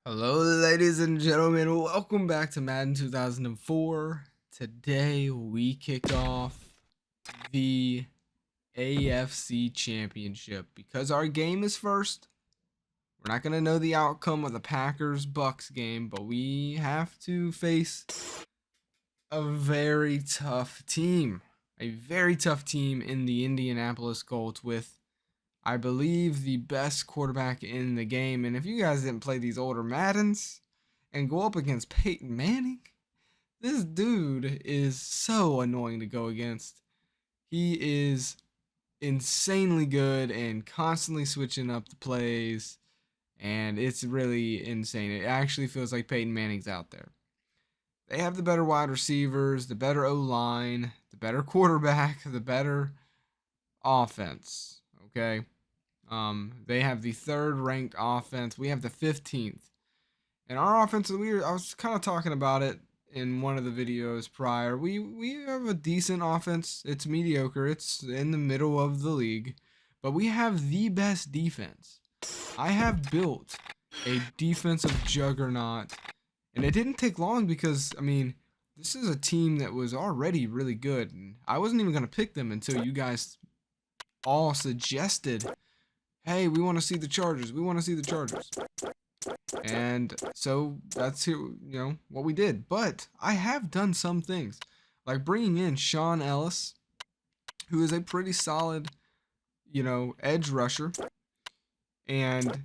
Hello, ladies and gentlemen. Welcome back to Madden 2004. Today we kick off the AFC Championship. Because our game is first, we're not going to know the outcome of the Packers-Bucks game, but we have to face a very tough team. A very tough team in the Indianapolis Colts with, I believe, the best quarterback in the game. And if you guys didn't play these older Maddens and go up against Peyton Manning, this dude is so annoying to go against. He is insanely good and constantly switching up the plays, and it's really insane. It actually feels like Peyton Manning's out there. They have the better wide receivers, the better O-line, the better quarterback, the better offense. Okay. They have the third ranked offense. We have the 15th. And our offense, I was kind of talking about it in one of the videos prior. We have a decent offense. It's mediocre. It's in the middle of the league. But we have the best defense. I have built a defensive juggernaut. And it didn't take long because, I mean, this is a team that was already really good. And I wasn't even going to pick them until you guys all suggested, hey, we want to see the Chargers. We want to see the Chargers. And so that's what we did. But I have done some things, like bringing in Sean Ellis, who is a pretty solid, edge rusher. And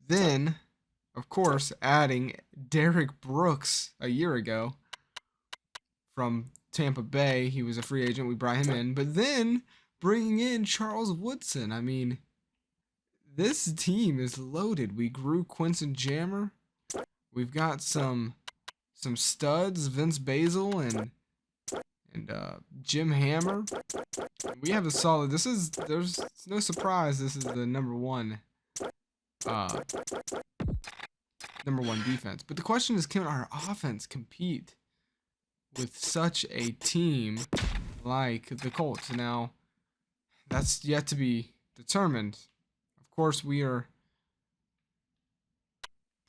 then, of course, adding Derrick Brooks a year ago from Tampa Bay. He was a free agent. We brought him in. But then bringing in Charles Woodson. I mean, this team is loaded. We grew Quincy Jammer. We've got some studs, Vince Basil and Jim Hammer. We have a solid. There's no surprise. This is the number one defense. But the question is, can our offense compete with such a team like the Colts? Now, that's yet to be determined. Of course, we are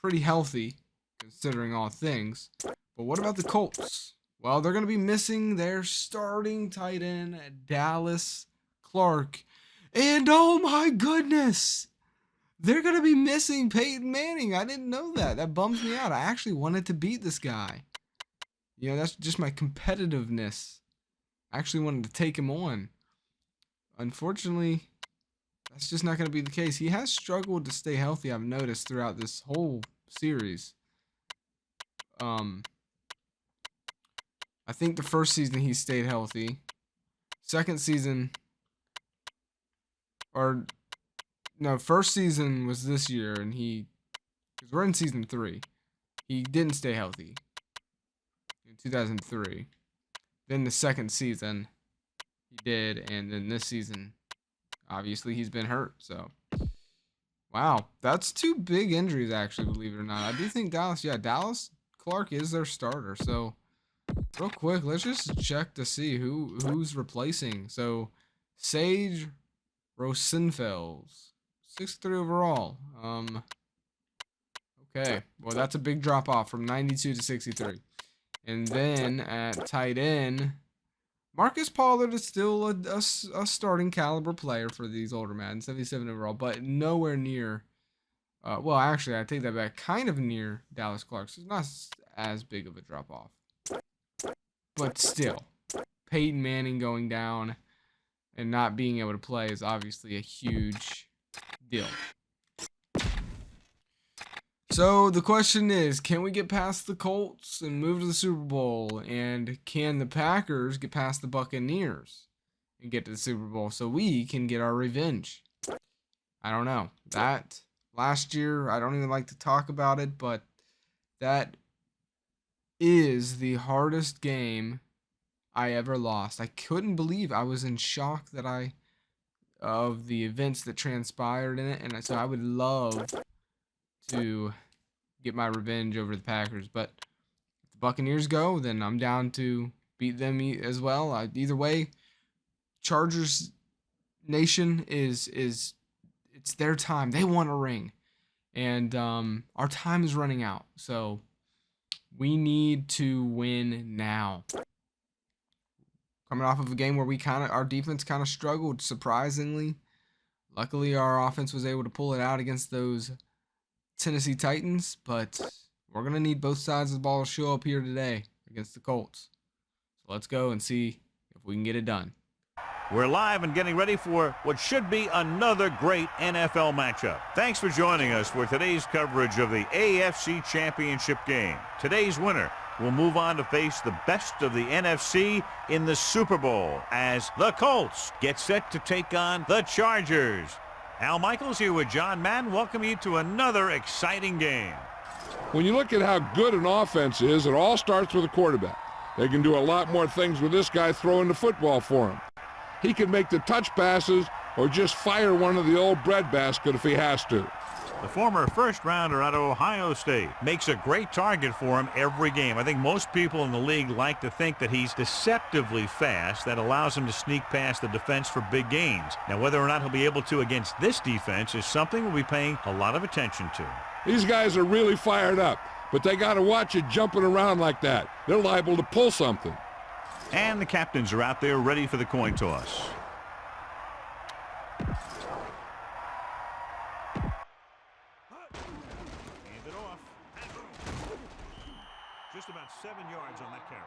pretty healthy considering all things. But what about the Colts? Well, they're going to be missing their starting tight end, Dallas Clark. And oh my goodness, they're going to be missing Peyton Manning. I didn't know that. That bums me out. I actually wanted to beat this guy. That's just my competitiveness. I actually wanted to take him on. Unfortunately, that's just not going to be the case. He has struggled to stay healthy, I've noticed, throughout this whole series. I think the first season he stayed healthy. Second season, first season was this year, and because we're in season 3, he didn't stay healthy in 2003. Then the second season, he did, and then this season, obviously, he's been hurt. So, wow, that's 2 big injuries, actually, believe it or not. I do think Dallas Clark is their starter. So, real quick, let's just check to see who's replacing. So, Sage Rosenfels, 6'3" overall. Okay, well, that's a big drop off from 92 to 63. And then at tight end, Marcus Pollard is still a starting caliber player for these older Madden, 77 overall, but nowhere near. Well, actually, I take that back. Kind of near Dallas Clark, so it's not as big of a drop off. But still, Peyton Manning going down and not being able to play is obviously a huge deal. So the question is, can we get past the Colts and move to the Super Bowl? And can the Packers get past the Buccaneers and get to the Super Bowl so we can get our revenge? I don't know. That last year, I don't even like to talk about it, but that is the hardest game I ever lost. I couldn't believe, I was in shock of the events that transpired in it, and so I would love to get my revenge over the Packers, but if the Buccaneers go, then I'm down to beat them as well. Either way, Chargers Nation is it's their time. They want a ring. And our time is running out. So we need to win now. Coming off of a game where our defense kind of struggled, surprisingly. Luckily, our offense was able to pull it out against those Tennessee Titans, but we're going to need both sides of the ball to show up here today against the Colts. So let's go and see if we can get it done. We're live and getting ready for what should be another great NFL matchup. Thanks for joining us for today's coverage of the AFC Championship game. Today's winner will move on to face the best of the NFC in the Super Bowl as the Colts get set to take on the Chargers. Al Michaels here with John Madden. Welcome you to another exciting game. When you look at how good an offense is, it all starts with a quarterback. They can do a lot more things with this guy throwing the football for him. He can make the touch passes or just fire one of the old breadbasket if he has to. The former first-rounder out of Ohio State makes a great target for him every game. I think most people in the league like to think that he's deceptively fast. That allows him to sneak past the defense for big gains. Now, whether or not he'll be able to against this defense is something we'll be paying a lot of attention to. These guys are really fired up, but they got to watch it jumping around like that. They're liable to pull something. And the captains are out there ready for the coin toss. Hand it off. Just about 7 yards on that carry.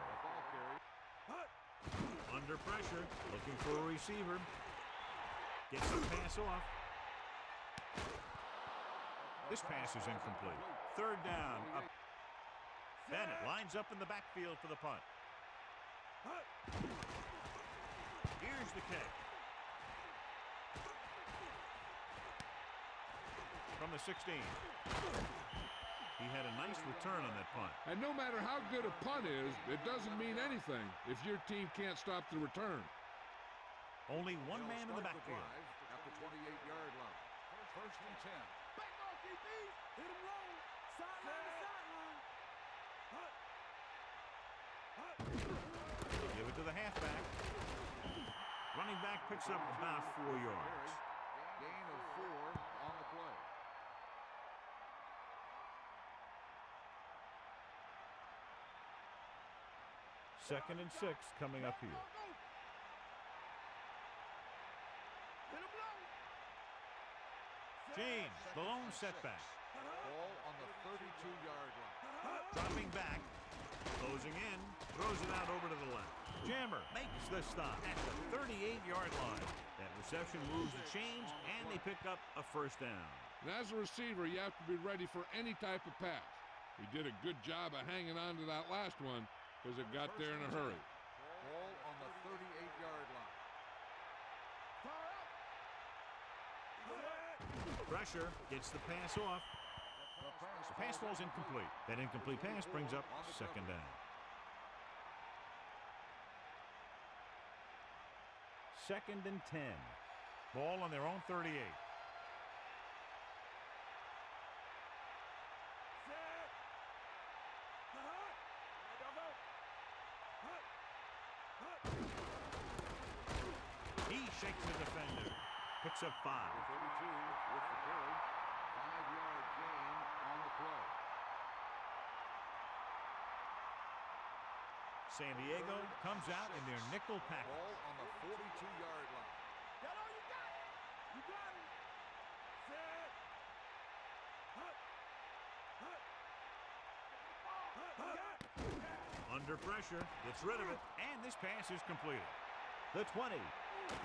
Under pressure, looking for a receiver. Gets the pass off. This pass is incomplete. Third down. Up. Bennett lines up in the backfield for the punt. Here's the kick. From the 16. He had a nice return on that punt. And no matter how good a punt is, it doesn't mean anything if your team can't stop the return. Only one man in the backfield. At the 28-yard line. First and 10. Back off, DB. Hit him low. Sideline to sideline. Give it to the halfback. Running back picks up about 4 yards. Gain of 4 on the play. Second and 6 coming up here. James, the lone setback. Ball on the 32-yard line. Dropping back. Closing in. Throws it out over to the left. Jammer makes the stop at the 38-yard line. That reception moves the chains, and they pick up a first down. And as a receiver, you have to be ready for any type of pass. He did a good job of hanging on to that last one because it got there in a hurry. Ball on the 38-yard line. Pressure gets the pass off. The pass falls incomplete. That incomplete pass brings up second down. Second and 10. Ball on their own 38. He shakes the defender. Picks up 5. 32 with the carry. 5-yard gain on the play. San Diego comes out in their nickel package. Ball on the 42-yard line. Hello, you got it. You got it. Set. Under pressure, gets rid of it, and this pass is completed. The 20,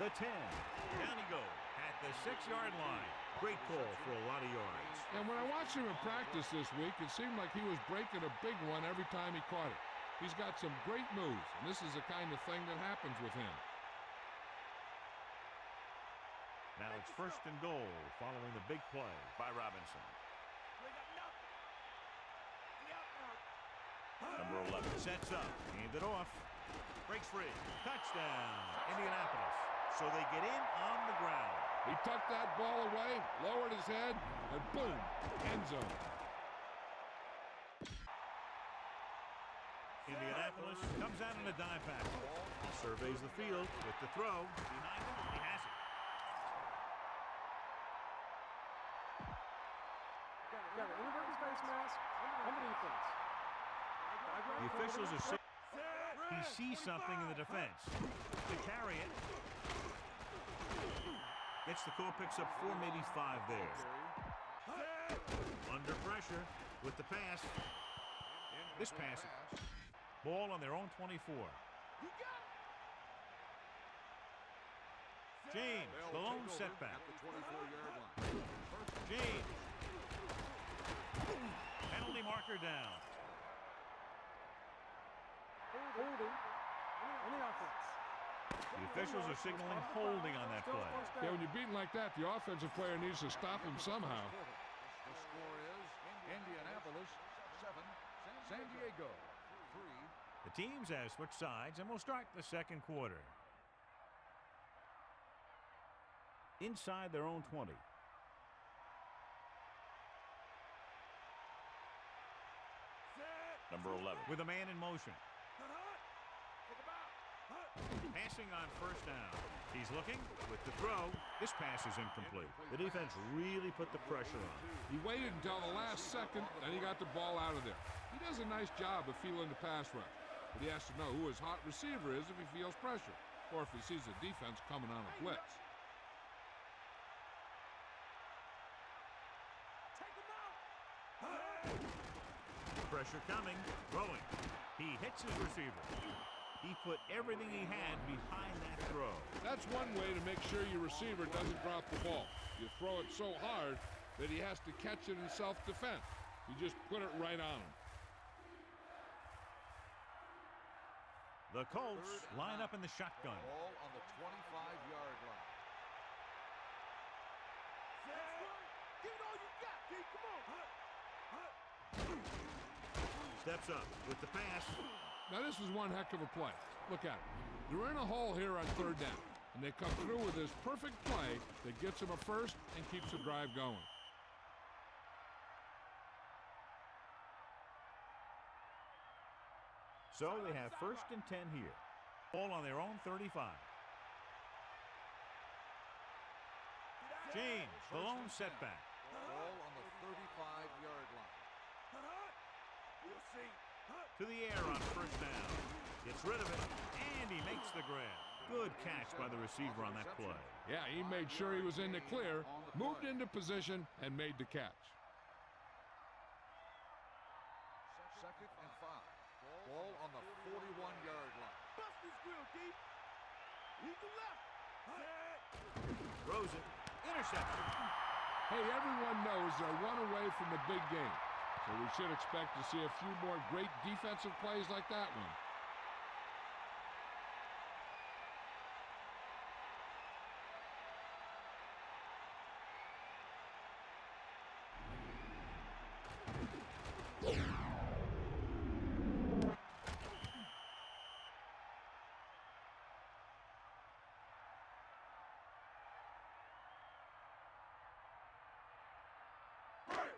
the 10, down he goes at the 6-yard line. Great call for a lot of yards. And when I watched him in practice this week, it seemed like he was breaking a big one every time he caught it. He's got some great moves, and this is the kind of thing that happens with him. Now it's first and goal following the big play by Robinson. Number 11 sets up, hand it off, breaks free, touchdown, Indianapolis. So they get in on the ground. He tucked that ball away, lowered his head, and boom, end zone. Indianapolis comes out in a dime package. He surveys the field with the throw. Behind him, he has it. together. Inverted face mask. Under defense. The officials are saying he sees something in the defense. To carry it. Gets the call, picks up 4, maybe 5 there. Under pressure with the pass. This pass. Ball on their own 24. James, the lone setback. James. Penalty marker down. Holding. On the offense. The officials are signaling holding on that play. Yeah, when you're beaten like that, the offensive player needs to stop him somehow. The score is Indianapolis 7, San Diego 3. The teams have switched sides, and we'll start the second quarter. Inside their own 20. Number 11. With a man in motion. Passing on first down. He's looking with the throw. This pass is incomplete. The defense really put the pressure on. He waited until the last second, and he got the ball out of there. He does a nice job of feeling the pass rush, but he has to know who his hot receiver is if he feels pressure, or if he sees the defense coming on a blitz. Pressure coming, throwing. He hits his receiver. He put everything he had behind that throw. That's one way to make sure your receiver doesn't drop the ball. You throw it so hard that he has to catch it in self-defense. You just put it right on him. The Colts line up in the shotgun. Ball on the 25-yard line. Give it all you got, D. Come on. Steps up with the pass. Now this is one heck of a play. Look at it. They're in a hole here on third down, and they come through with this perfect play that gets them a first and keeps the drive going. So they have 1st and 10 here. Ball on their own 35. James, the lone setback. Ball on the 35-yard line. To the air on first down. Gets rid of it, and he makes the grab. Good catch by the receiver on that play. Yeah, he made sure he was in the clear, moved into position, and made the catch. 2nd and 5. Ball on the 41-yard line. Bust his grill, D. Eagle left. Throws it. Interception. Hey, everyone knows they're one away from a big game, so we should expect to see a few more great defensive plays like that one.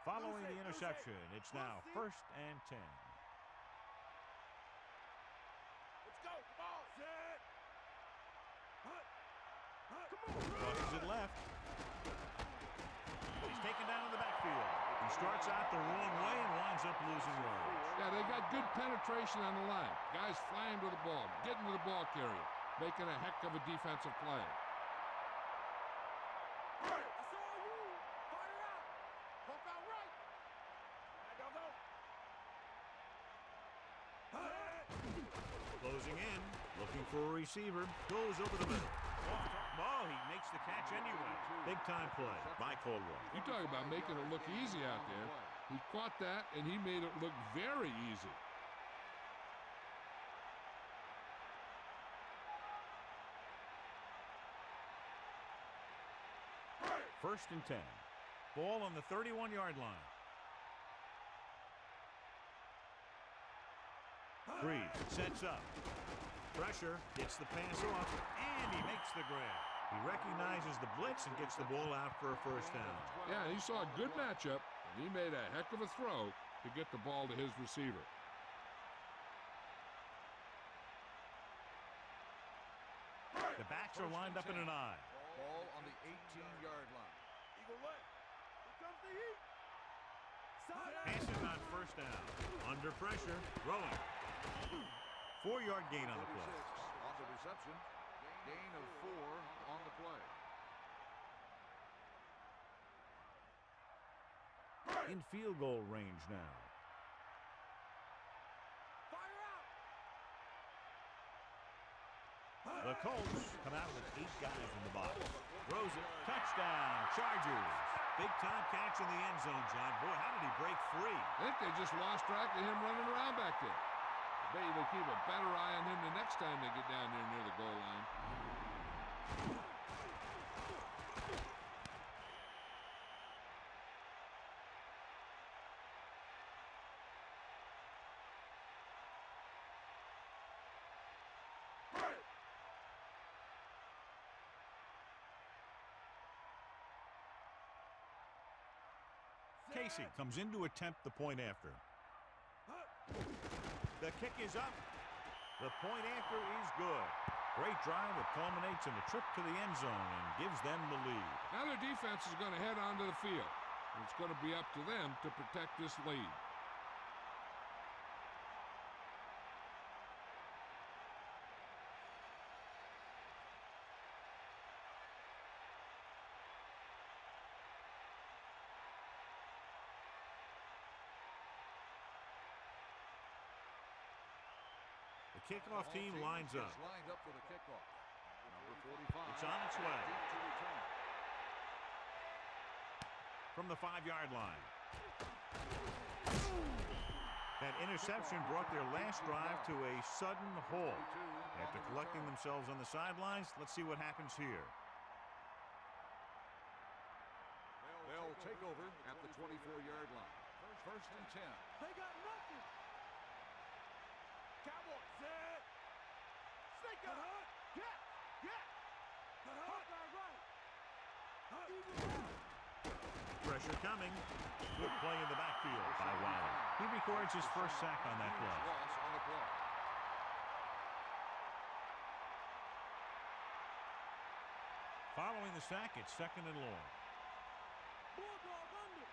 Following the interception, it's now 1st and 10. Let's go. Come on. Set. Crosses it left. He's taken down in the backfield. He starts out the wrong way and winds up losing yards. Yeah, they got good penetration on the line. Guys flying to the ball, getting to the ball carrier, making a heck of a defensive play. Closing in, looking for a receiver, goes over the middle. Oh, he makes the catch anyway. Big time play by Caldwell. You talk about making it look easy out there. He caught that, and he made it look very easy. First and 10. Ball on the 31-yard line. Breeze sets up. Pressure, gets the pass off, and he makes the grab. He recognizes the blitz and gets the ball out for a first down. Yeah, he saw a good matchup, and he made a heck of a throw to get the ball to his receiver. The backs are lined up in an I. Ball on the 18-yard line. Eagle left. Here comes the heat. Passing on first down. Under pressure. Throwing. 4-yard gain on the play. On the reception. Gain of 4 on the play. In field goal range now. The Colts come out with 8 guys in the box. Throws it. Touchdown. Chargers. Big-time catch in the end zone, John. Boy, how did he break free? I think they just lost track of him running around back there. I bet you they'll keep a better eye on him the next time they get down there near the goal line. Casey comes in to attempt the point after. The kick is up. The point after is good. Great drive that culminates in a trip to the end zone and gives them the lead. Now their defense is going to head onto the field. And it's going to be up to them to protect this lead. The kickoff team lines up. Lined up for the kickoff. Number 45. It's on its way. Deep to return. From the 5-yard line. That interception brought their last drive to a sudden halt. After collecting themselves on the sidelines, let's see what happens here. They'll take over at the 24-yard line. First and 10. They got nothing. Cowboys. Set. Snake out. Get. Hawkeye right. Pressure coming. Good play in the backfield by Wiley. He records his first sack on that play. Loss on the play. Following the sack, it's 2nd and long. Bulldog under.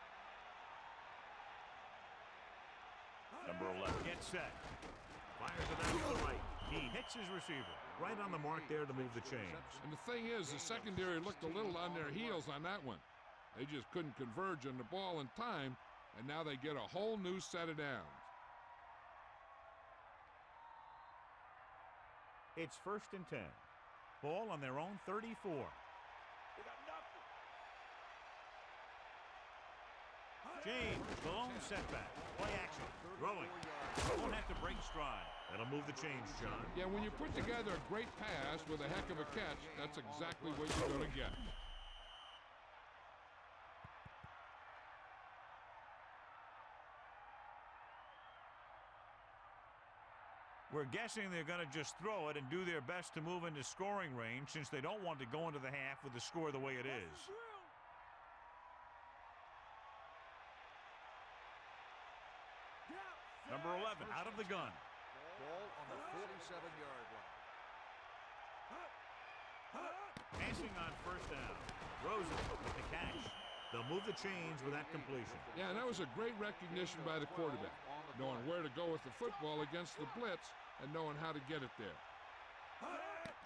Number 11 gets set. Fires it out to the right. He hits his receiver. Right on the mark there to move the chains. And the thing is, the secondary looked a little on their heels on that one. They just couldn't converge on the ball in time, and now they get a whole new set of downs. It's 1st and 10. Ball on their own 34. They got nothing. James, the lone setback. Play action. Throwing. Won't have to break stride. That'll move the chains, John. Yeah, when you put together a great pass with a heck of a catch, that's exactly what you're going to get. We're guessing they're going to just throw it and do their best to move into scoring range since they don't want to go into the half with the score the way it is. Number 11 out of the gun. Ball on the 47-yard line. Passing on first down. Rosen with the catch. They'll move the chains with that completion. Yeah, and that was a great recognition by the quarterback, knowing where to go with the football against the blitz and knowing how to get it there.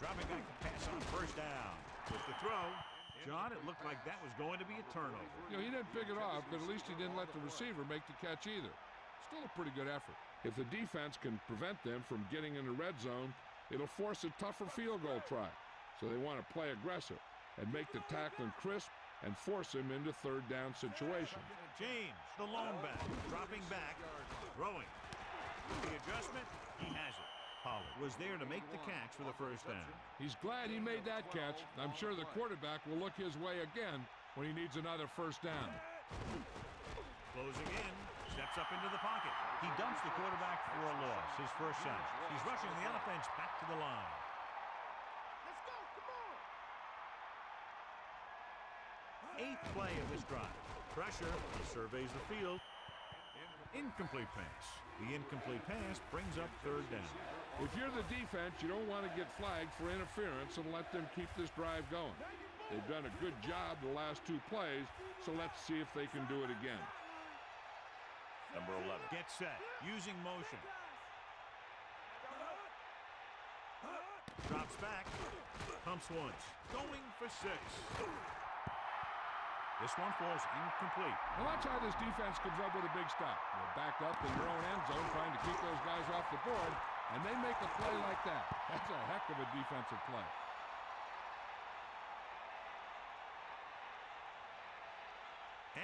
Dropping back to pass on first down. With the throw, John, it looked like that was going to be a turnover. You know, he didn't pick it off, but at least he didn't let the receiver make the catch either. Still a pretty good effort. If the defense can prevent them from getting in the red zone, it'll force a tougher field goal try. So they want to play aggressive and make the tackling crisp and force him into third down situations. James, the lone back, dropping back, throwing. With the adjustment, he has it. Pollard was there to make the catch for the first down. He's glad he made that catch. I'm sure the quarterback will look his way again when he needs another first down. Closing in, steps up into the pocket. He dumps the quarterback for a loss, his first sack. He's rushing the offense back to the line. Let's go, come on. 8th play of this drive. Pressure, he surveys the field. Incomplete pass. The incomplete pass brings up third down. If you're the defense, you don't want to get flagged for interference and let them keep this drive going. They've done a good job the last 2 plays, so let's see if they can do it again. Number 11. Gets set. Using motion. Drops back. Pumps once. Going for 6. This one falls incomplete. Now watch how this defense comes up with a big stop. They're backed up in their own end zone trying to keep those guys off the board, and they make a play like that. That's a heck of a defensive play.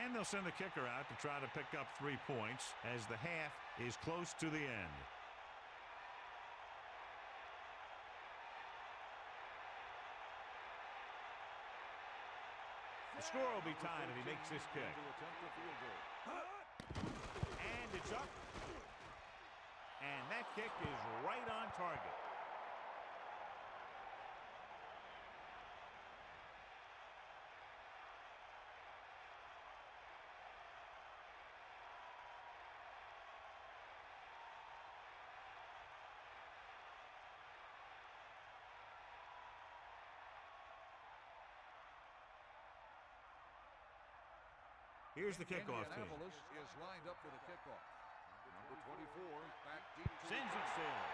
And they'll send the kicker out to try to pick up 3 points as the half is close to the end. The score will be tied if he makes this kick. And it's up. And that kick is right on target. Here's the kickoff team. Indianapolis is lined up for the kickoff. Number 24, back deep. Sends it sailing.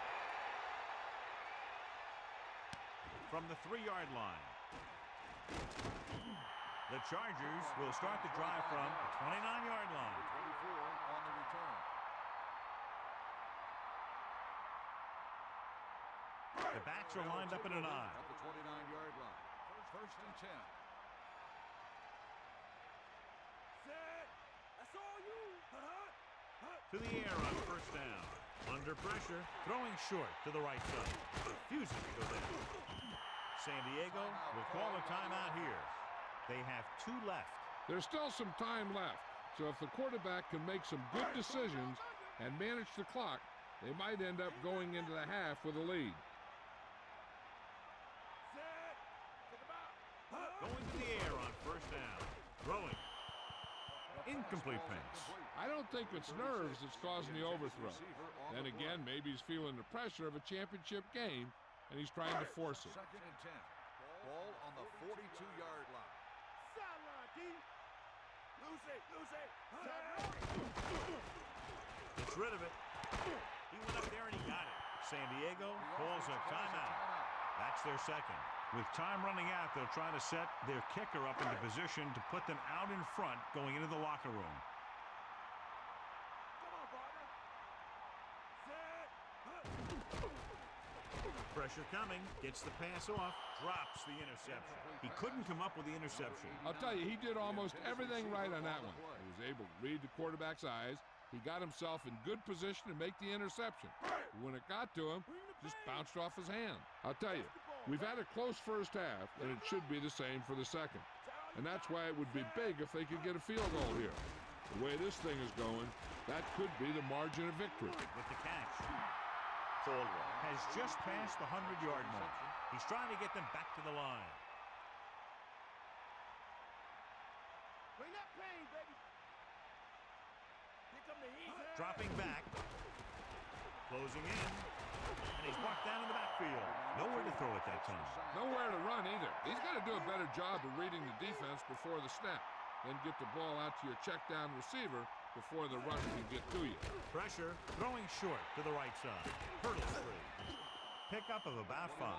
From the 3-yard line. The Chargers will start the drive from the 29-yard line. 24 on the return. The backs are lined up in an I. At the 29-yard line. First and 10. Set. That's all you. To the air on first down. Under pressure, throwing short to the right side. Refuses to go there. San Diego will call a timeout here. They have 2 left. There's still some time left, so if the quarterback can make some good decisions and manage the clock, they might end up going into the half with a lead. Set. Take him out. Going to the air on first down. Throwing. Incomplete pass. I don't think it's nerves that's causing the overthrow. Then again, maybe he's feeling the pressure of a championship game, and he's trying to force it. Second and 10. Ball on the 42-yard line. Sideline, D. Lose it. Gets rid of it. He went up there and he got it. San Diego calls a timeout. That's their second. With time running out, they'll try to set their kicker up into position to put them out in front going into the locker room. Come on, partner. Set. Pressure coming. Gets the pass off. Drops the interception. He couldn't come up with the interception. I'll tell you, he did almost everything right on that one. He was able to read the quarterback's eyes. He got himself in good position to make the interception. When it got to him, just bounced off his hand. I'll tell you, we've had a close first half, and it should be the same for the second. And that's why it would be big if they could get a field goal here. The way this thing is going, that could be the margin of victory. With the catch. Caldwell has just passed the 100-yard mark. He's trying to get them back to the line. Bring that pain, baby. Here come the heat. Dropping back. Closing in. And he's brought down in the backfield. Nowhere to throw at that time. Nowhere to run either. He's got to do a better job of reading the defense before the snap. Then get the ball out to your check down receiver before the rush can get to you. Pressure, throwing short to the right side. Hurdles free. Pickup of about 5.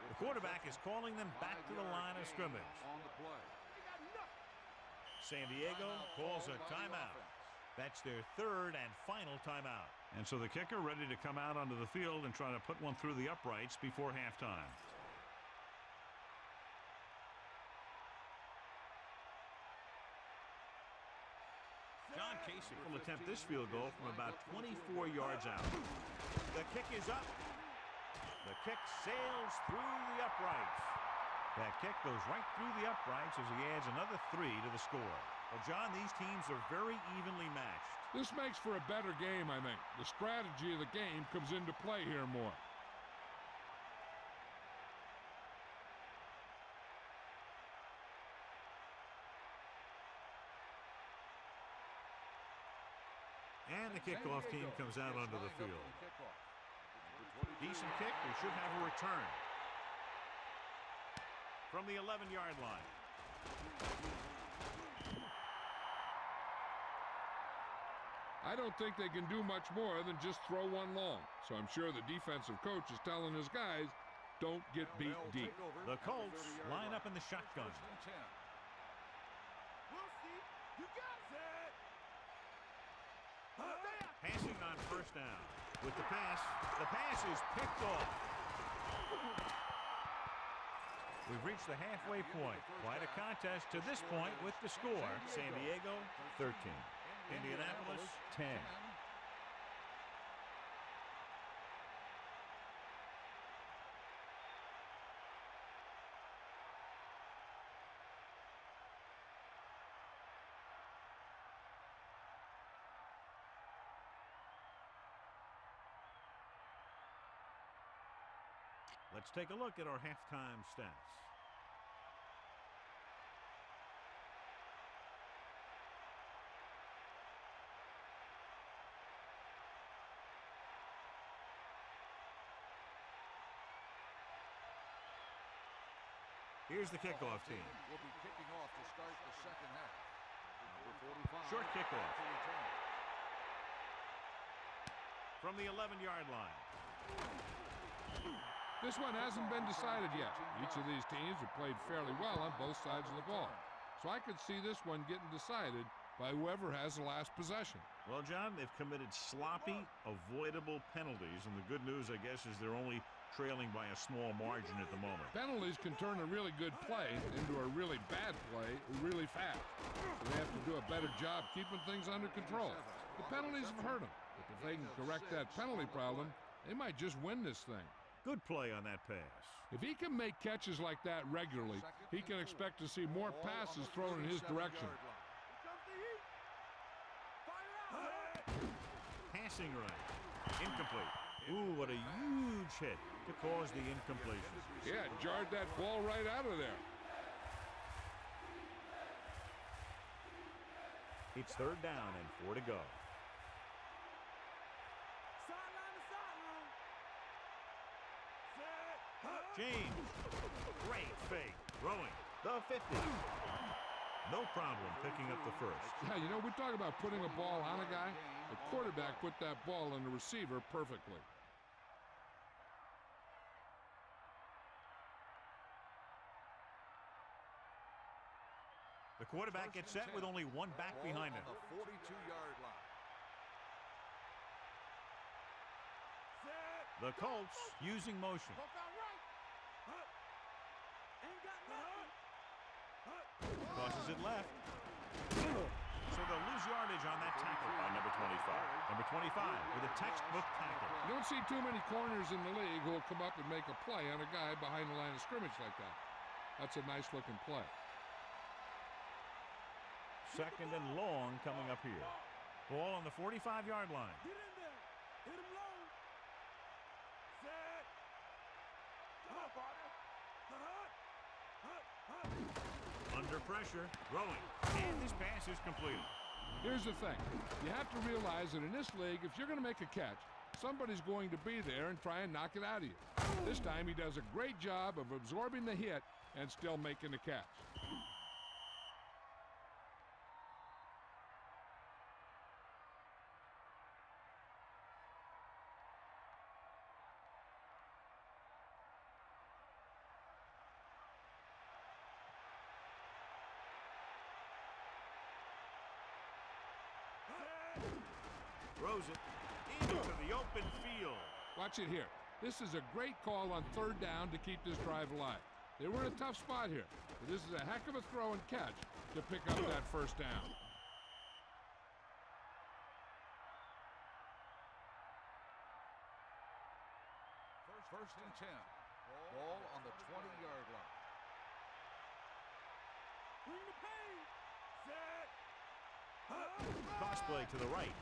The quarterback is calling them back to the line of scrimmage. On the play. San Diego calls a timeout. That's their 3rd and final timeout. And so the kicker ready to come out onto the field and try to put one through the uprights before halftime. John Casey will attempt this field goal from about 24 yards out. The kick is up. The kick sails through the uprights. That kick goes right through the uprights as he adds another 3 to the score. Well, John, these teams are very evenly matched. This makes for a better game, I think. The strategy of the game comes into play here more. And the kickoff team comes out onto the field. Decent kick. We should have a return from the 11-yard line. I don't think they can do much more than just throw one long. So I'm sure the defensive coach is telling his guys, don't get beat deep. The Colts line up in the shotgun. We'll see. You got it. Passing on first down. With the pass is picked off. We've reached the halfway point. Quite a contest to this point with the score. San Diego, 13. Indianapolis, 10. Let's take a look at our halftime stats. Here's the kickoff team. Will be kicking off to start the second half. Number 45. Short kickoff. From the 11-yard line. This one hasn't been decided yet. Each of these teams have played fairly well on both sides of the ball. So I could see this one getting decided by whoever has the last possession. Well, John, they've committed sloppy, avoidable penalties, and the good news, I guess, is they're only trailing by a small margin at the moment. Penalties can turn a really good play into a really bad play really fast. So they have to do a better job keeping things under control. The penalties have hurt them, but if they can correct that penalty problem, they might just win this thing. Good play on that pass. If he can make catches like that regularly, he can expect to see more passes thrown in his direction. Passing right. Incomplete. Ooh, what a huge hit to cause the incompletion. Yeah, jarred that ball right out of there. It's third down and 4 to go. James, great fake, throwing the 50. No problem picking up the first. Yeah, you know, we talk about putting a ball on a guy. The quarterback put that ball on the receiver perfectly. The quarterback gets set with only one back behind him. On the 42-yard line. The Colts using motion. Tosses it left. So they'll lose yardage on that tackle by number 25. Number 25 with a textbook tackle. You don't see too many corners in the league who will come up and make a play on a guy behind the line of scrimmage like that. That's a nice-looking play. Second and long coming up here. Ball on the 45-yard line. Get in there. Hit him low. Set. Come on, partner. Under pressure, throwing. And this pass is completed. Here's the thing. You have to realize that in this league, if you're going to make a catch, somebody's going to be there and try and knock it out of you. This time he does a great job of absorbing the hit and still making the catch. Throws it into the open field. Watch it here. This is a great call on third down to keep this drive alive. They were in a tough spot here, but this is a heck of a throw and catch to pick up that first down. First and 10. Ball on the 20-yard line. Bring the pain. Set. Cross play to the right.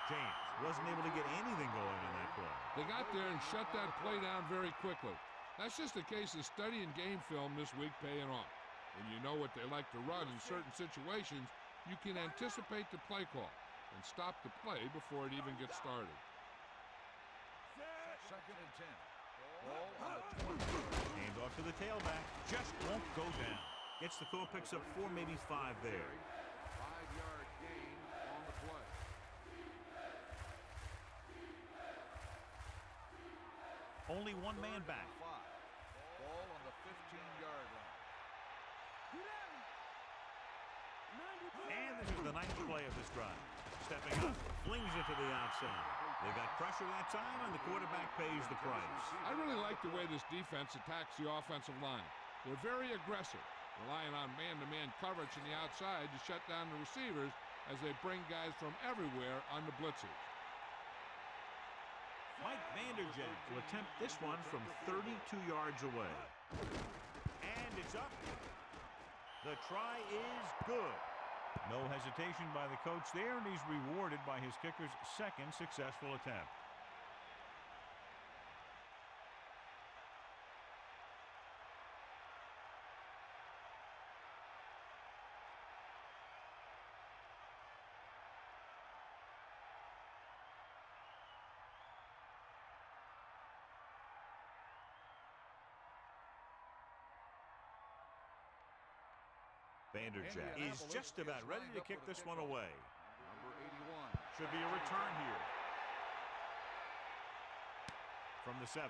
James wasn't able to get anything going on that play. They got there and shut that play down very quickly. That's just a case of studying game film this week paying off. When you know what they like to run in certain situations, you can anticipate the play call and stop the play before it even gets started. Second and 10. Ball on the 20. Hand off to the tailback. Just won't go down. Gets the call, picks up 4, maybe 5 there. 5-yard gain Only one man back. Ball on the 15-yard line. Get at him. 90. And this is the 9th play of this drive. Stepping up, flings it to the outside. They got pressure that time, and the quarterback pays the price. I really like the way this defense attacks the offensive line. They're very aggressive, relying on man-to-man coverage on the outside to shut down the receivers as they bring guys from everywhere on the blitzes. Mike Vanderjagt will attempt this one from 32 yards away. And it's up. The try is good. No hesitation by the coach there, and he's rewarded by his kicker's second successful attempt. Vanderjagt is just about ready to kick this one away. Number 81. Should be a return here. From the 7.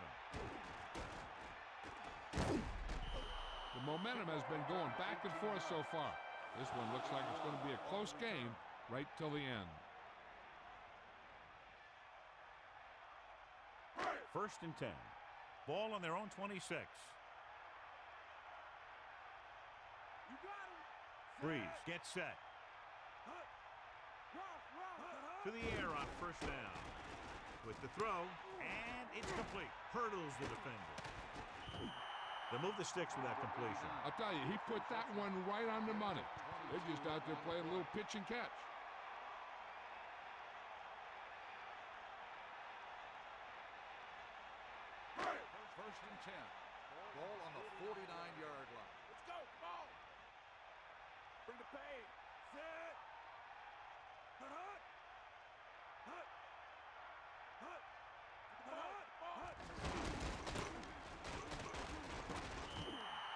The momentum has been going back and forth so far. This one looks like it's going to be a close game right till the end. 1st and 10. Ball on their own 26. You got him. Breeze gets set. To the air on 1st down. With the throw, and it's complete. Hurdles the defender. They'll move the sticks with that completion. I'll tell you, he put that one right on the money. They're just out there playing a little pitch and catch. First and 10. Ball on the 49-yard line. Let's go. Ball. Bring the pain. Set. Hut. Hut. Hut. Hut.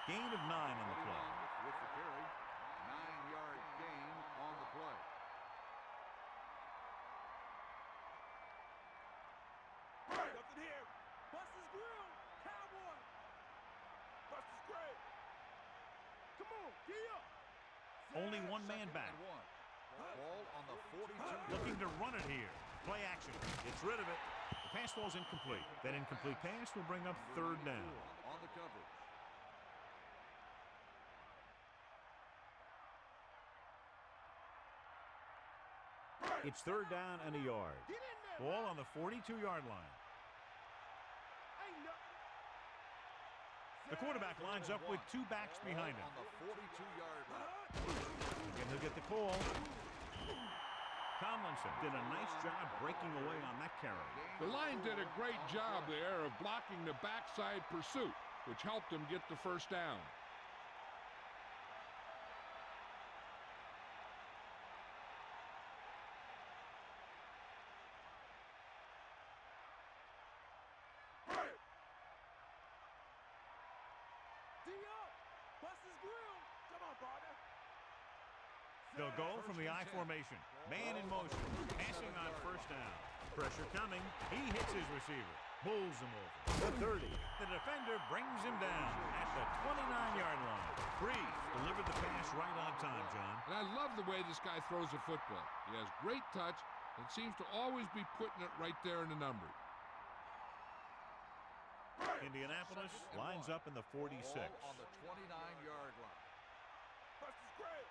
Gain of 9 on the play. With the carry. 9-yard gain on the play. Nothing here. Buster's grill. Cowboy. Buster's grill. Come on. Gee up. Only one man back. Ball on the 42. Looking to run it here. Play action. Gets rid of it. The pass falls incomplete. That incomplete pass will bring up 3rd down. On the coverage. It's 3rd down and a yard. Get in there. Ball on the 42-yard line. Ain't nothing. The quarterback lines up with 2 backs behind him. On the 42-yard line. Again, he'll get the call. Tomlinson did a nice job breaking away on that carry. The line did a great job there of blocking the backside pursuit, which helped him get the 1st down. D-up. Buster's grill. Come on, partner. They'll go from the I formation. Man in motion. Passing on 1st down. Pressure coming. He hits his receiver. Bowls him over. The 30. The defender brings him down at the 29-yard line. Breeze delivered the pass right on time, John. And I love the way this guy throws the football. He has great touch and seems to always be putting it right there in the numbers. Indianapolis lines up in the 46. Ball on the 29-yard line. Buster's grill.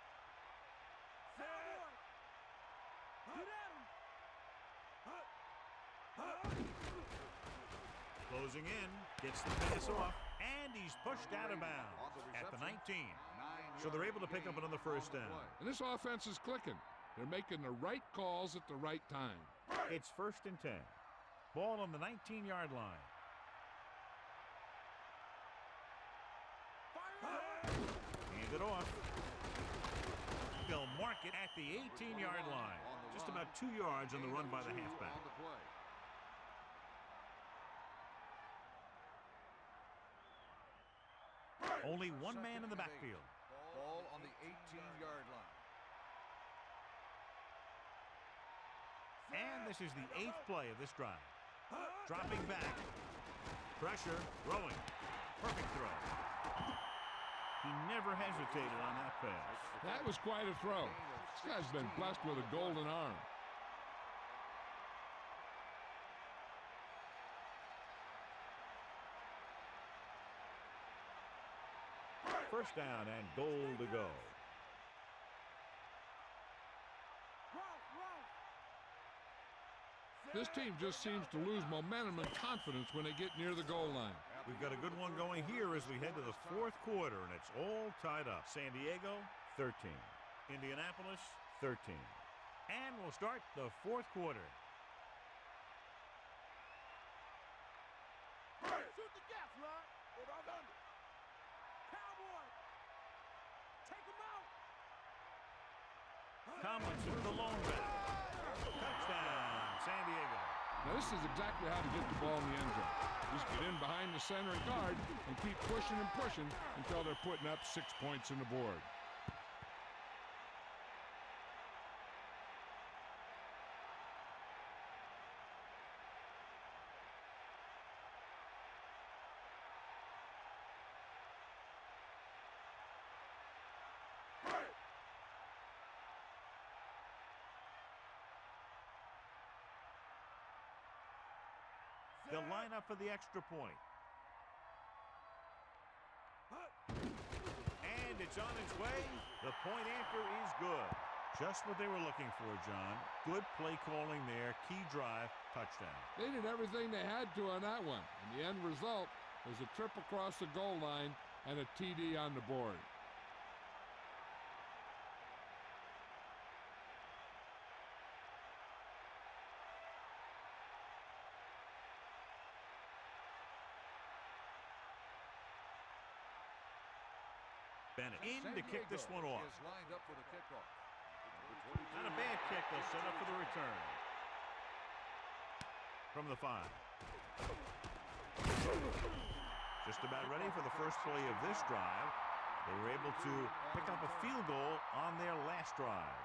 Set. Get at him. Closing in, gets the pass off, and he's pushed out of bounds at the 19. So they're able to pick up another 1st down. And this offense is clicking. They're making the right calls at the right time. It's 1st and 10. Ball on the 19-yard line. Hand it off. They'll mark it at the 18-yard line. Just about 2 yards on the run by the halfback. Only one man in the backfield. Ball on the 18-yard line. And And this is the 8th play of this drive. Dropping back. Pressure, throwing. Perfect throw. He never hesitated on that pass. That was quite a throw. This guy's been blessed with a golden arm. First down and goal to go. This team just seems to lose momentum and confidence when they get near the goal line. We've got a good one going here as we head to the fourth quarter, and it's all tied up. San Diego, 13. Indianapolis, 13. And we'll start the fourth quarter. Shoot the gas line. Go down under. Cowboy. Take him out. Tomlinson, the lone back. Touchdown, San Diego. Now this is exactly how to get the ball in the end zone. Just get in behind the center guard and keep pushing and pushing until they're putting up 6 points on the board. They'll line up for the extra point. And it's on its way. The point anchor is good. Just what they were looking for, John. Good play calling there. Key drive, touchdown. They did everything they had to on that one. And the end result was a trip across the goal line and a TD on the board. Bennett in to kick this one off. Is lined up for the kickoff. Not a bad kick. They'll set up for the return. From the 5. Just about ready for the first play of this drive. They were able to pick up a field goal on their last drive.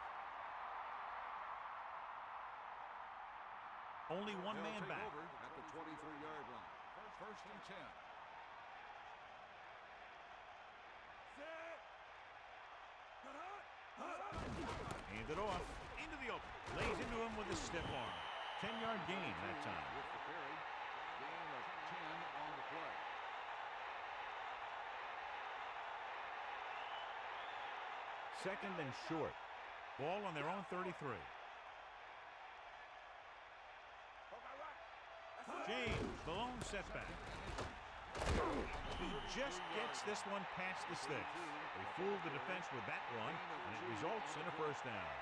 Only one man back. Over at the 23-yard line. First and 10. Hand it off. Into the open. Lays into him with a stiff arm. 10-yard gain that time. With the carry. Gain of 10 on the play. Second and short. Ball on their own 33. James, the lone setback. He just gets this one past the sticks. They fooled the defense with that run, and it results in a first down.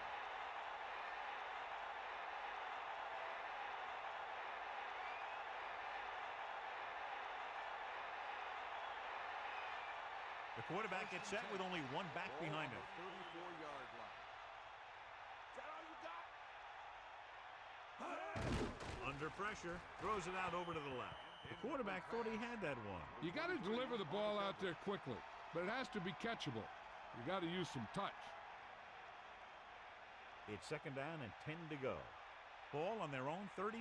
The quarterback gets set with only one back behind him. 34-yard line. Is that all you got? Under pressure, throws it out over to the left. The quarterback thought he had that one. You got to deliver the ball out there quickly, but it has to be catchable. You got to use some touch. It's second down and 10 to go. Ball on their own 34.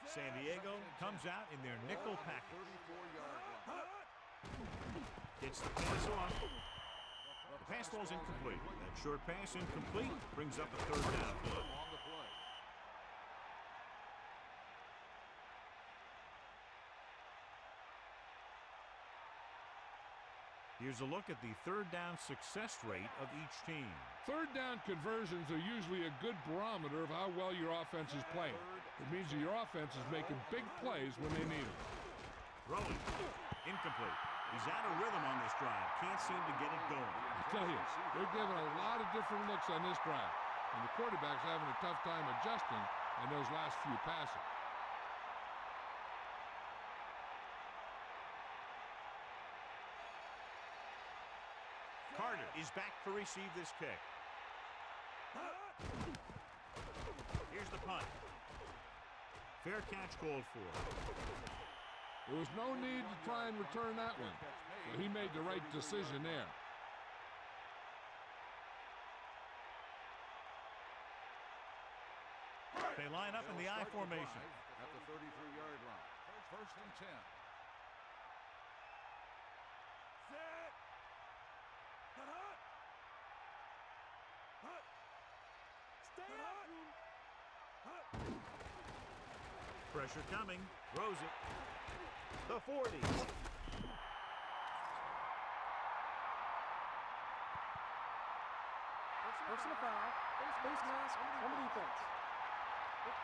San Diego comes out in their nickel package. 34-yard line. Gets the pass off. The pass ball's incomplete. That short pass incomplete brings up a third down play. On the play. Here's a look at the third down success rate of each team. Third down conversions are usually a good barometer of how well your offense is playing. It means that your offense is making big plays when they need them. Throwing. Incomplete. He's out of rhythm on this drive. Can't seem to get it going. I tell you, they're giving a lot of different looks on this drive, and the quarterback's having a tough time adjusting on those last few passes. Carter is back to receive this kick. Here's the punt. Fair catch called for. There was no need to try and return that one, so he made the right decision there. They line up in the I formation. At the 33-yard line. First and 10. Set. Hut, hut. Hut. Stay up. Hut. Pressure coming. Throws it. The 40. Personal foul. Face mask on the defense.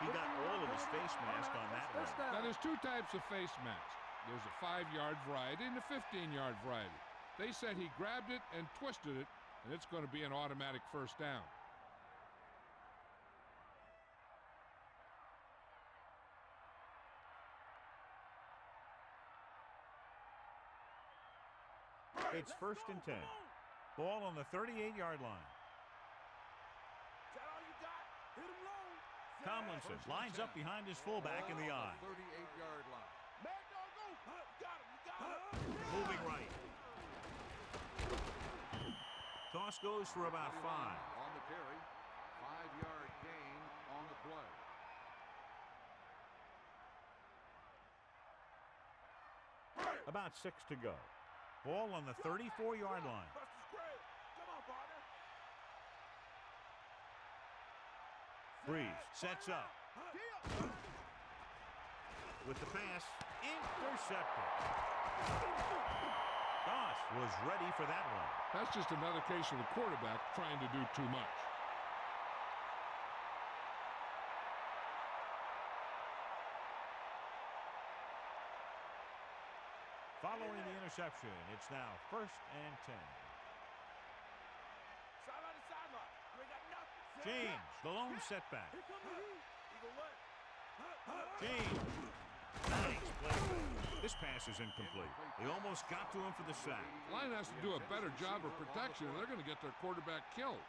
He got all of his face mask on that First one. Now, down. there's two types of face mask. There's a 5-yard variety and a 15-yard variety. They said he grabbed it and twisted it, and it's going to be an automatic first down. It's first and 10. Ball on the 38-yard line. Is that all you got? Hit him low. Set. Tomlinson First and lines 10. up behind his fullback in the Ball I. on the 38-yard line. Mad dog, go. Hut. You got him. You got him. Moving right. Toss goes for about 5. On the carry. 5-yard gain on the play. About 6 to go. Ball on the 34-yard line. Buster's great. Come on, partner. Breeze sets up. Deal. With the pass, intercepted. Goss was ready for that one. That's just another case of the quarterback trying to do too much. Following the interception, it's now first and 10. Sideline to sideline. You ain't got nothing. Set. James, the lone setback. Here come the heat. Eagle what? James. Nice play. This pass is incomplete. They almost got to him for the sack. Line has to do a better job of protection, or they're going to get their quarterback killed.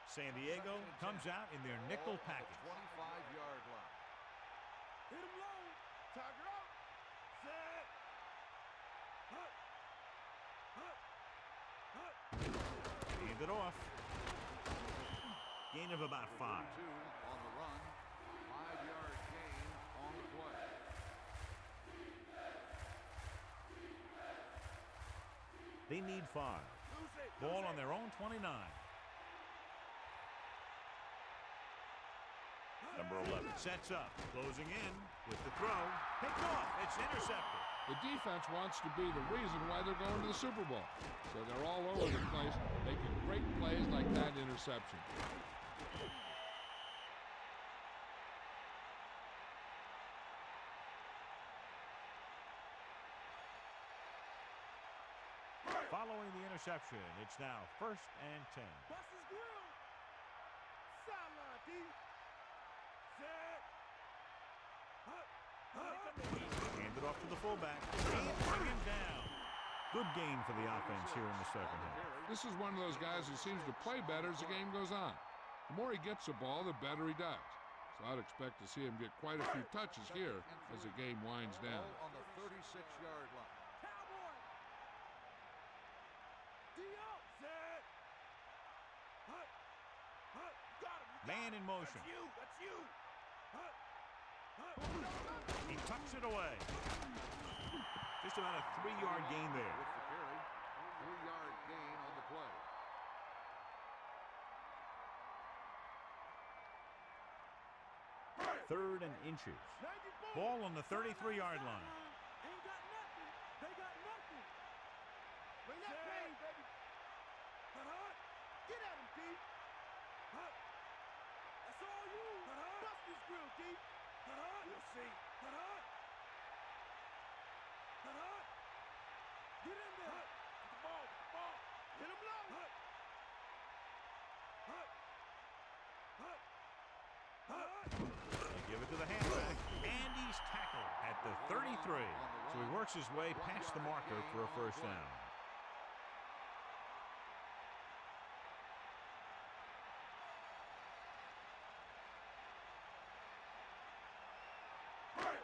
San Diego comes out in their nickel package. 25-yard line. Hit him low. Tiger out. Set. Hut. Hut. Hut. Hand it off. Gain of about 5. 2 on the run. 5-yard gain on the play. They need 5. Lose it. Ball on their own 29. Number 11 sets up, closing in with the throw. Picked off. It's intercepted. The defense wants to be the reason why they're going to the Super Bowl. So they're all over the place, making great plays like that interception. Following the interception, it's now first and 10. Buster's grill. Sideline, D. Set. Hut. Hut. Hand it off to the fullback. Can't bring him down. Good gain for the offense here in the second half. This is one of those guys who seems to play better as the game goes on. The more he gets the ball, the better he does. So I'd expect to see him get quite a few touches here as the game winds down. Ball on the 36-yard line. Cowboy. D.O. Set. Hut. Hut. You got him. You got Man him. in motion. That's you. That's you. Hut. Hut. He tucks it away. Just about a 3-yard gain there. With the carry. 3-yard gain on the play. Third and inches. 94. Ball on the 33-yard line. Ain't got nothing. They got nothing. Bring that pain, baby. Hut, hut. Get at him, D. Hut. That's all you. Hut, hut. Bust this grill, D. Hut, hut. We'll see. Hut, hut. Hut, hut. Get in there. Hut. Get the ball. Get the ball. Hit him low. Hut. Hut. Hut. Hut. They give it to the halfback, and he's tackled at the 33. So he works his way past the marker for a first down.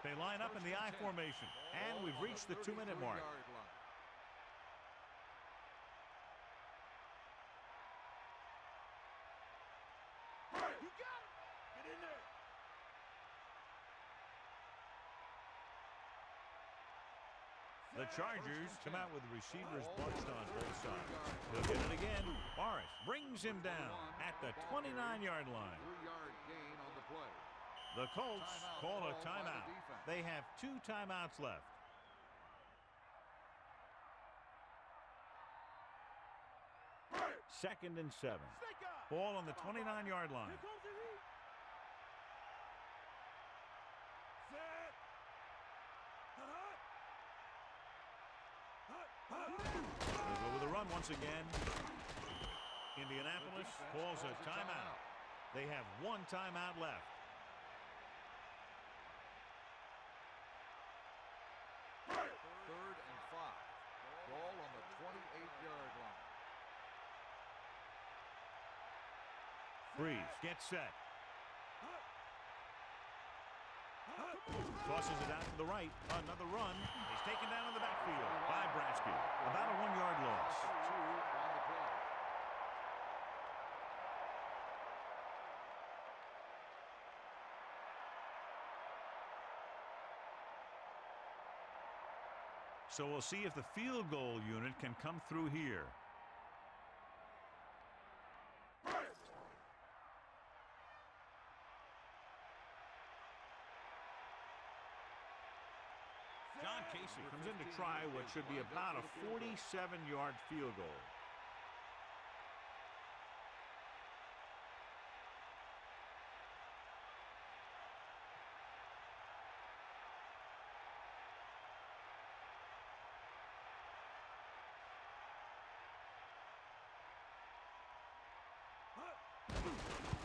They line up in the I formation, and we've reached the 2-minute mark. The Chargers come out with the receivers bunched on both sides. He'll get it again. Morris brings him down at the 29-yard line. 3-yard gain on the play. The Colts Timeout call a called by the timeout. defense. They have 2 timeouts left. Second and 7. Ball on the 29-yard line. Here comes the heat. Set. They'll go with a run once again. Indianapolis calls a timeout. They have 1 timeout left. Third and 5. Ball on the 28-yard line. Breeze gets set. Tosses it out to the right. Another run. He's taken down in the backfield by Bratsky. About a 1-yard loss. 2 on the play. So we'll see if the field goal unit can come through here. John Casey comes in to try what should be about a 47-yard field goal.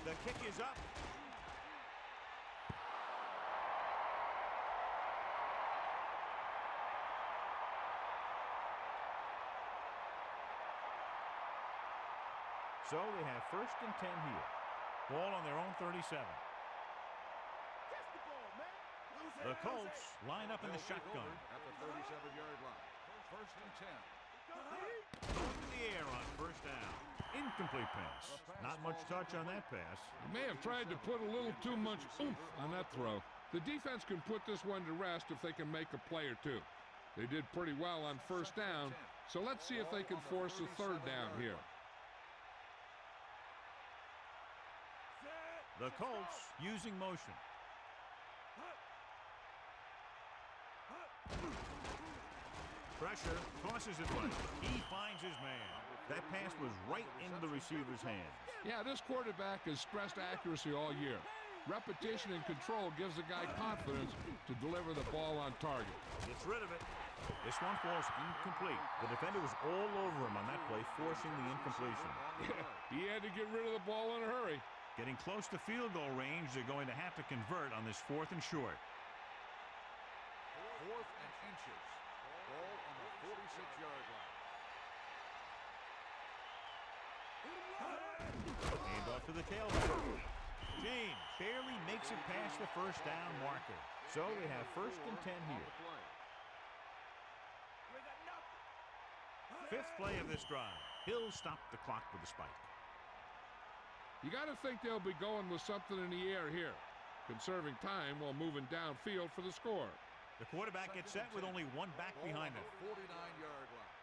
The kick is up. So they have first and 10 here. Ball on their own 37. Catch the ball, man. The Colts line up in the They'll take shotgun. over at the 37-yard line. First and 10. Going to the air on first down. Incomplete pass. Not much touch on that pass. He may have tried to put a little too much oomph on that throw. The defense can put this one to rest if they can make a play or two. They did pretty well on first down, so let's see if they can force a third down here. The Colts using motion. Pressure, tosses it left. He finds his man. That pass was right into the receiver's hands. Yeah, this quarterback has stressed accuracy all year. Repetition and control gives the guy confidence to deliver the ball on target. Gets rid of it. This one falls incomplete. The defender was all over him on that play, forcing the incompletion. He had to get rid of the ball in a hurry. Getting close to field goal range, they're going to have to convert on this 4th and short. 4th and inches. Ball on the 46-yard line. Hand off to the tailback. James barely makes it past the first down marker. So they have first and 10 here. Fifth play of this drive. He'll stop the clock with a spike. You got to think they'll be going with something in the air here, conserving time while moving downfield for the score. The quarterback gets set with only one back behind him. 49-yard line.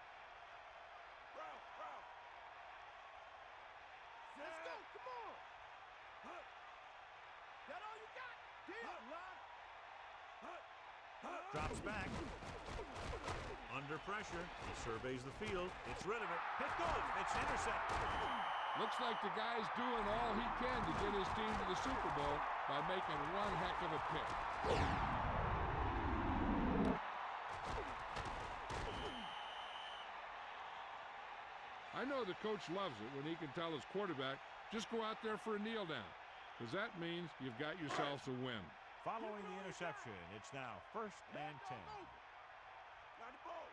Let's go. Come on. That all you got? Deal, Drops back. Under pressure. He surveys the field. Gets rid of it. Picked off. It's intercepted. Looks like the guy's doing all he can to get his team to the Super Bowl by making one heck of a pick. I know the coach loves it when he can tell his quarterback, just go out there for a kneel down, because that means you've got yourselves a win. Following the interception, it's now first and 10. Got the ball.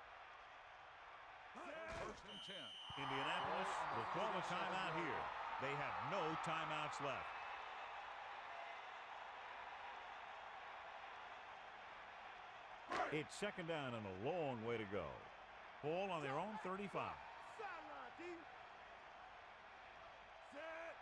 First and 10. Indianapolis will call a timeout here. They have no timeouts left. It's second down and a long way to go. Ball on their own 35. Sideline, D. Set.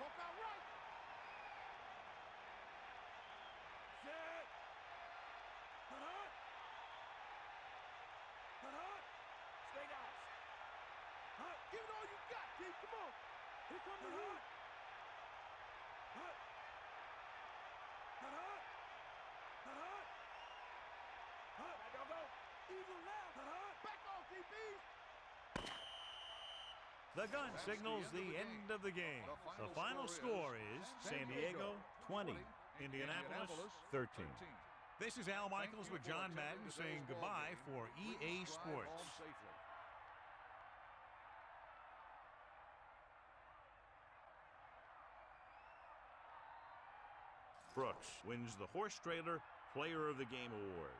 Poke out right. Set. Cut hard. Cut hard. Straight out. Hut. Give it all you got, Keith. Come on. Here comes the heat. Hut. Cut hard. Cut hard. Hut. Back y'all go. Eagle left. Cut hard. Back off, DBs. The gun signals the end of the game. The final score is San Diego 20, Indianapolis 13. This is Al Michaels with John Madden saying goodbye for EA Sports. Brooks wins the Horse Trailer Player of the Game award.